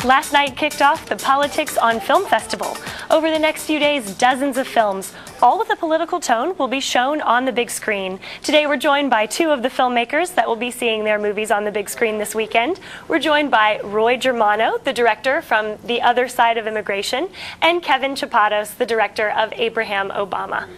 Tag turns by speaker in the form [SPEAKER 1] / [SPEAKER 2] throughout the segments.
[SPEAKER 1] Last night kicked off the Politics on Film Festival. Over the next few days, dozens of films, all with a political tone, will be shown on the big screen. Today we're joined by two of the filmmakers that will be seeing their movies on the big screen this weekend. We're joined by Roy Germano, the director from The Other Side of Immigration, and Kevin Chapados, the director of Abraham Obama.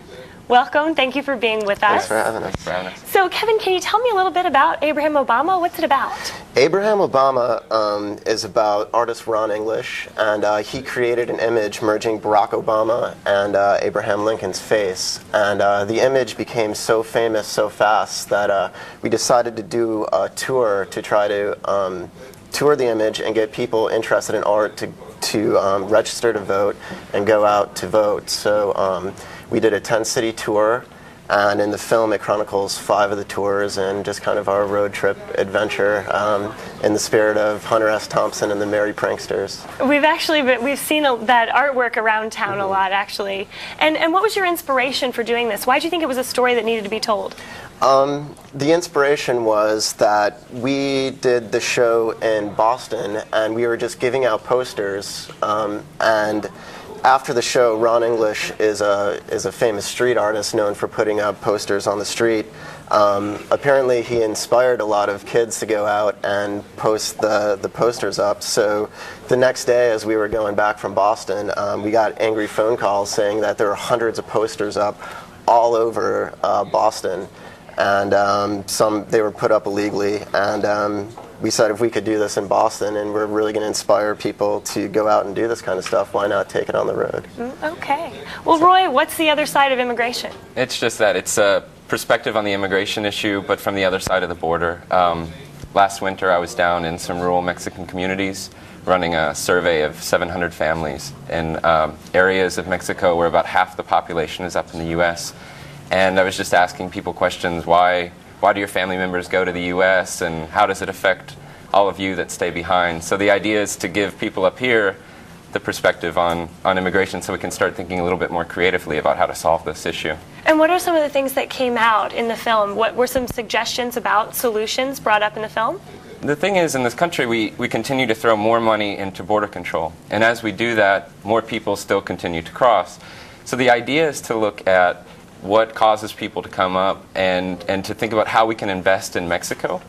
[SPEAKER 1] Welcome. Thank you for being with us.
[SPEAKER 2] Thanks for having us.
[SPEAKER 1] So, Kevin, can you tell me a little bit about Abraham Obama? What's it about?
[SPEAKER 2] Abraham Obama is about artist Ron English, and he created an image merging Barack Obama and Abraham Lincoln's face. And the image became so famous so fast that we decided to do a tour to try to tour the image and get people interested in art to register to vote and go out to vote. So we did a 10-city tour, and in the film it chronicles 5 of the tours and just kind of our road trip adventure in the spirit of Hunter S. Thompson and the Merry Pranksters.
[SPEAKER 1] We've seen that artwork around town a lot, actually. And what was your inspiration for doing this? Why did you think it was a story that needed to be told?
[SPEAKER 2] The inspiration was that we did the show in Boston, and we were just giving out posters, and after the show, Ron English is a famous street artist known for putting up posters on the street. Apparently he inspired a lot of kids to go out and post the posters up. So the next day, as we were going back from Boston, we got angry phone calls saying that there were hundreds of posters up all over Boston, and they were put up illegally. And we said if we could do this in Boston and we're really going to inspire people to go out and do this kind of stuff, why not take it on the road?
[SPEAKER 1] Okay. Well, Roy, what's the other side of immigration?
[SPEAKER 3] It's just that. It's a perspective on the immigration issue, but from the other side of the border. Last winter I was down in some rural Mexican communities running a survey of 700 families in areas of Mexico where about half the population is up in the U.S. And I was just asking people questions, why do your family members go to the U.S. and how does it affect all of you that stay behind? So the idea is to give people up here the perspective on immigration so we can start thinking a little bit more creatively about how to solve this issue.
[SPEAKER 1] And what are some of the things that came out in the film? What were some suggestions about solutions brought up in the film?
[SPEAKER 3] The thing is, in this country, we continue to throw more money into border control. And as we do that, more people still continue to cross. So the idea is to look at what causes people to come up and to think about how we can invest in Mexico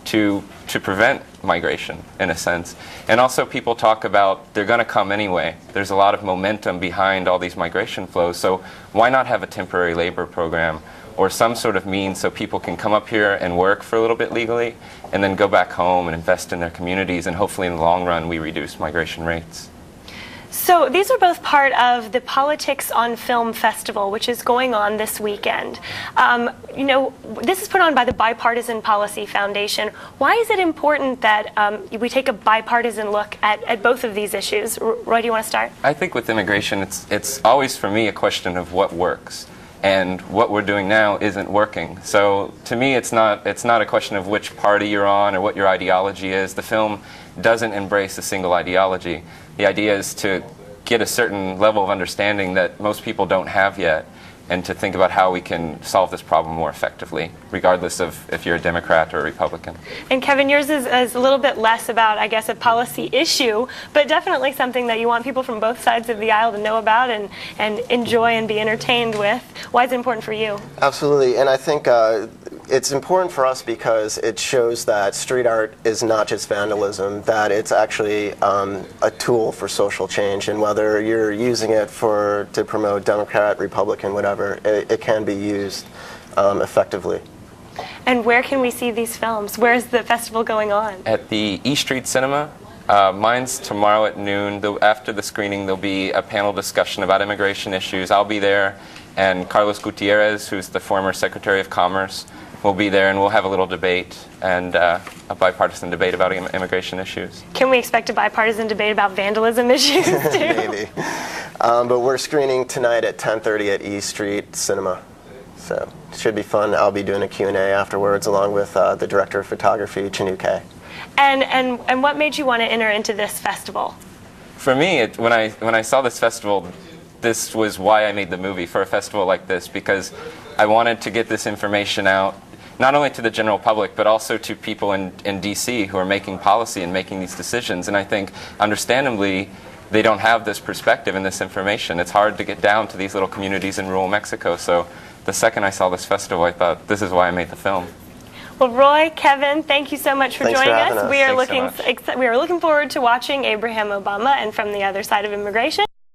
[SPEAKER 3] to prevent migration, in a sense. And also people talk about they're going to come anyway. There's a lot of momentum behind all these migration flows, so why not have a temporary labor program or some sort of means so people can come up here and work for a little bit legally and then go back home and invest in their communities, and hopefully in the long run we reduce migration rates.
[SPEAKER 1] So these are both part of the Politics on Film Festival, which is going on this weekend. This is put on by the Bipartisan Policy Foundation. Why is it important that we take a bipartisan look at both of these issues? Roy, do you want to start?
[SPEAKER 3] I think with immigration, it's always for me a question of what works. And what we're doing now isn't working. So to me, it's not a question of which party you're on or what your ideology is. The film doesn't embrace a single ideology. The idea is to get a certain level of understanding that most people don't have yet, and to think about how we can solve this problem more effectively, regardless of if you're a Democrat or a Republican.
[SPEAKER 1] And Kevin, yours is a little bit less about, I guess, a policy issue, but definitely something that you want people from both sides of the aisle to know about and enjoy and be entertained with. Why is it important for you?
[SPEAKER 2] Absolutely, and I think it's important for us because it shows that street art is not just vandalism, that it's actually a tool for social change, and whether you're using it to promote Democrat, Republican, whatever, it can be used effectively.
[SPEAKER 1] And where can we see these films? Where's the festival going on?
[SPEAKER 3] At the E Street Cinema. Mine's tomorrow at noon. After the screening, there'll be a panel discussion about immigration issues. I'll be there, and Carlos Gutierrez, who's the former Secretary of Commerce, will be there, and we'll have a little debate and a bipartisan debate about immigration issues.
[SPEAKER 1] Can we expect a bipartisan debate about vandalism issues too?
[SPEAKER 2] Maybe. But we're screening tonight at 10:30 at E Street Cinema. So it should be fun. I'll be doing a Q&A afterwards along with the director of photography, Chinu K.
[SPEAKER 1] And what made you want to enter into this festival?
[SPEAKER 3] For me, when I saw this festival, this was why I made the movie, for a festival like this, because I wanted to get this information out not only to the general public, but also to people in D.C. who are making policy and making these decisions. And I think, understandably, they don't have this perspective and this information. It's hard to get down to these little communities in rural Mexico. So the second I saw this festival, I thought, this is why I made the film.
[SPEAKER 1] Well, Roy, Kevin, thank you so much for
[SPEAKER 2] Thanks for
[SPEAKER 1] joining
[SPEAKER 2] having
[SPEAKER 1] us.
[SPEAKER 2] us.
[SPEAKER 1] We are
[SPEAKER 3] Thanks so
[SPEAKER 1] looking forward to watching Abraham Obama and From the Other Side of Immigration.